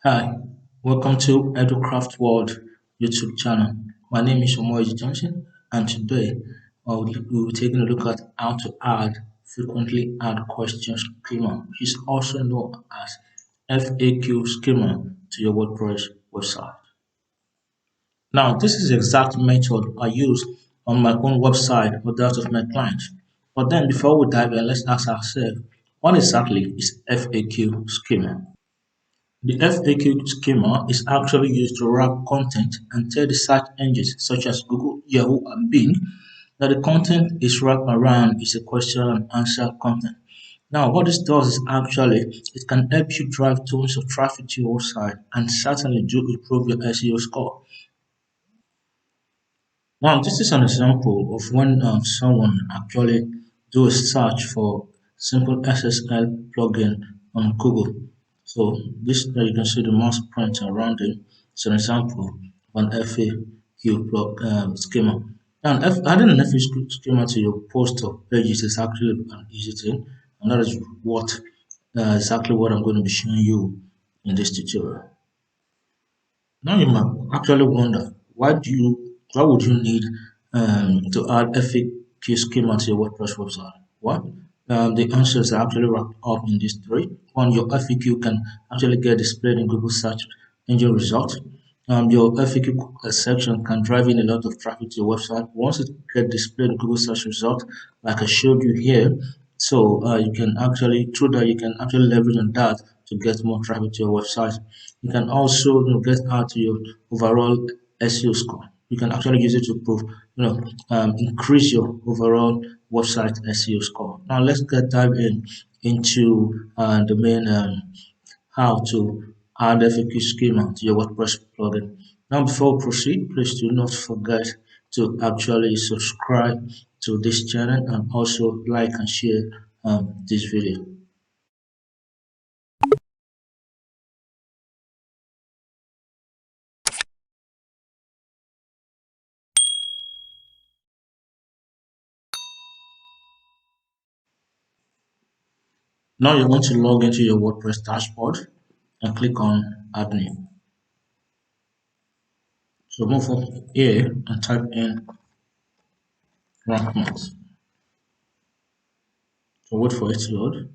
Hi, welcome to EduCraft World YouTube channel. My name is Omoji Johnson, and today we'll be taking a look at how to add frequently asked questions schema, which is also known as FAQ schema, to your WordPress website. Now, this is the exact method I use on my own website or that of my clients. But then, before we dive in, let's ask ourselves, what exactly is FAQ schema? The FAQ schema is actually used to wrap content and tell the search engines such as Google, Yahoo, and Bing that the content is wrapped around is a question and answer content. Now, what this does is actually it can help you drive tons of traffic to your website and certainly do improve your SEO score. Now, this is an example of when someone actually do a search for simple SSL plugin on Google. So this you can see the mouse print around it. It's an example of an FAQ schema. And adding an FAQ schema to your post or pages is actually an easy thing, and that is what exactly what I'm going to be showing you in this tutorial. Now you might actually wonder why would you need to add FAQ schema to your WordPress website? Well, the answers are actually wrapped up in these three. One, your FAQ can actually get displayed in Google search engine results. Your FAQ section can drive in a lot of traffic to your website. Once it gets displayed in Google search results, like I showed you here, so you can actually through that you can actually leverage on that to get more traffic to your website. You can also get out to your overall SEO score. You can actually use it to prove, increase your overall website SEO score. Now let's get dive in into the main how to add FAQ schema to your WordPress plugin. Now before we proceed, please do not forget to actually subscribe to this channel and also like and share this video. Now you want to log into your WordPress dashboard and click on admin. So move up here and type in rank month. So wait for it to load.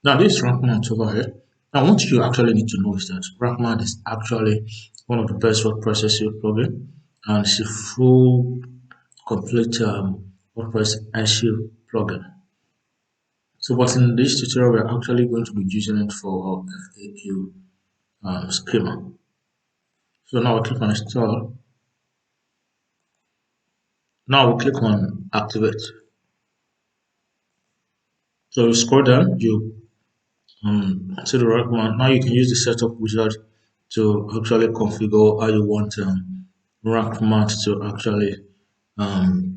Now this rank month over here. Now what you actually need to know is that rank month is actually one of the best WordPress SEO plugin, and it's a full complete WordPress SEO plugin. So but in this tutorial we're actually going to be using it for our FAQ schema. So now we click on install. Now we click on activate. So you scroll down, you see the right one. Now you can use the setup wizard to actually configure how you want rank math to actually um,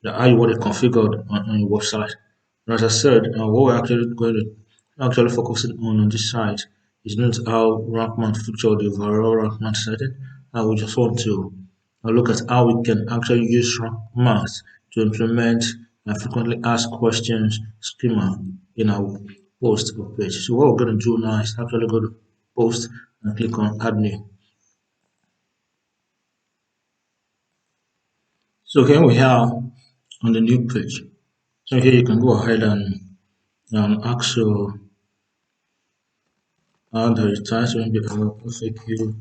how you want it configured on your website. And as I said, what we're actually going to actually focusing on this site is not how rank math feature the overall rank math setting. We just want to look at how we can actually use rank math to implement frequently asked questions schema in our post or page. So what we're going to do now is actually go to post and click on add new. So here we are on the new page. So here you can go ahead and ask your the title will be our FAQ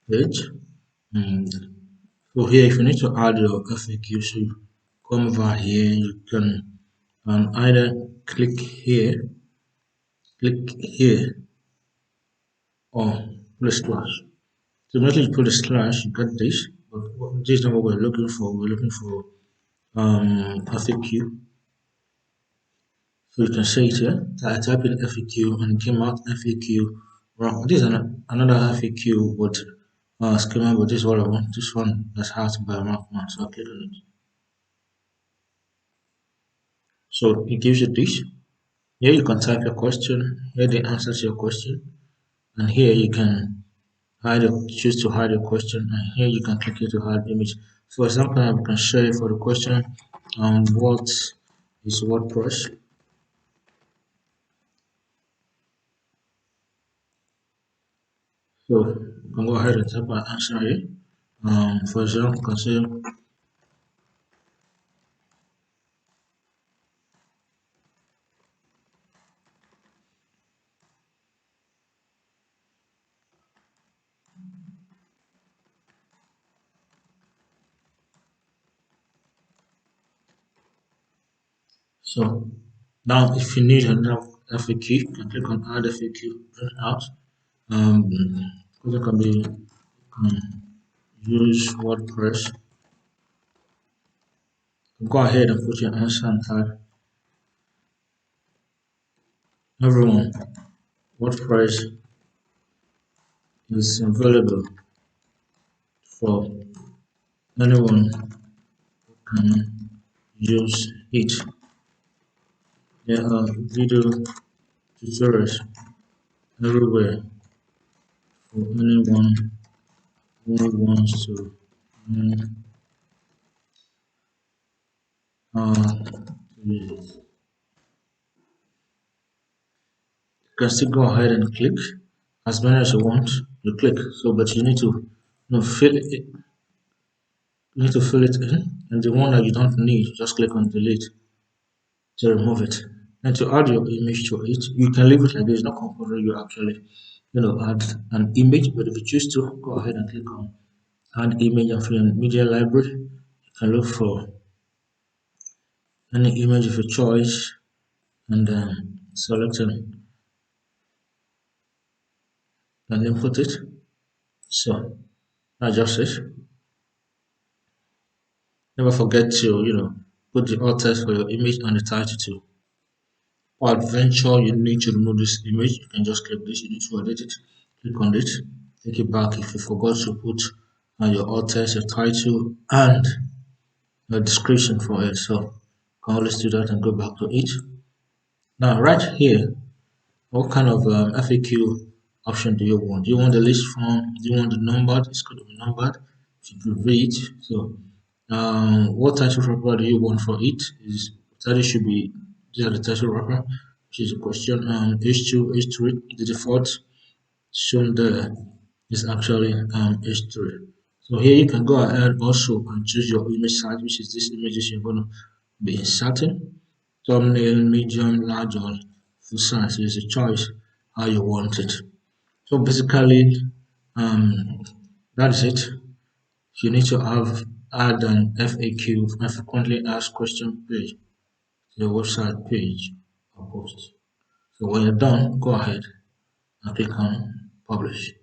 page. And so here, if you need to add your FAQ, so you come over here, you can either click here, or put a slash. So immediately you put a slash, you get this. But this is not what we're looking for. We're looking for FAQ. So you can say it here. I type in FAQ and it came out FAQ. Well, this is another FAQ with schema, but this is what I want. This one that's has by rank one. So I'll click on it. So it gives you this. Here you can type your question. Here the answer to your question. And here you can choose to hide your question. And here you can click here to hide image. For example, I can show you for the question what is WordPress? So you can go ahead and type an answer here. For example, you can say, so now if you need another FAQ, you can click on add FAQ out. Um, it can be use WordPress. Go ahead and put your answer and type everyone. WordPress is available for anyone who can use it. There are video tutorials everywhere for anyone who wants to learn how to use it. You can still go ahead and click as many as you want. You click so, but you need to fill it. You need to fill it in, and the one that you don't need, just click on delete to remove it. And to add your image to it, you can leave it like this. Not compulsory. You actually, add an image. But if you choose to, go ahead and click on add image of your media library. You can look for any image of your choice and select it and input it. So that's just it. Never forget to, put the alt text for your image and the title too. For adventure, you need to remove this image. You can just click this. You need to edit it. Click on it. Take it back if you forgot to put your alt text, your title, and your description for it. So you can always do that and go back to it. Now, right here, what kind of FAQ option do you want? Do you want the list form? Do you want the numbered? It's going to be numbered. If you could read. So, what title wrapper do you want for it? Is title should be these are the title wrapper, which is a question. H2, H3. The default shown there is actually H3. So here you can go ahead also and choose your image size, which is this images you're going to be inserting. Thumbnail, medium, large, or full size is a choice how you want it. So basically, um, that is it. You need to add an FAQ, a frequently asked question page, to your website page or post. So when you're done, go ahead and click on publish.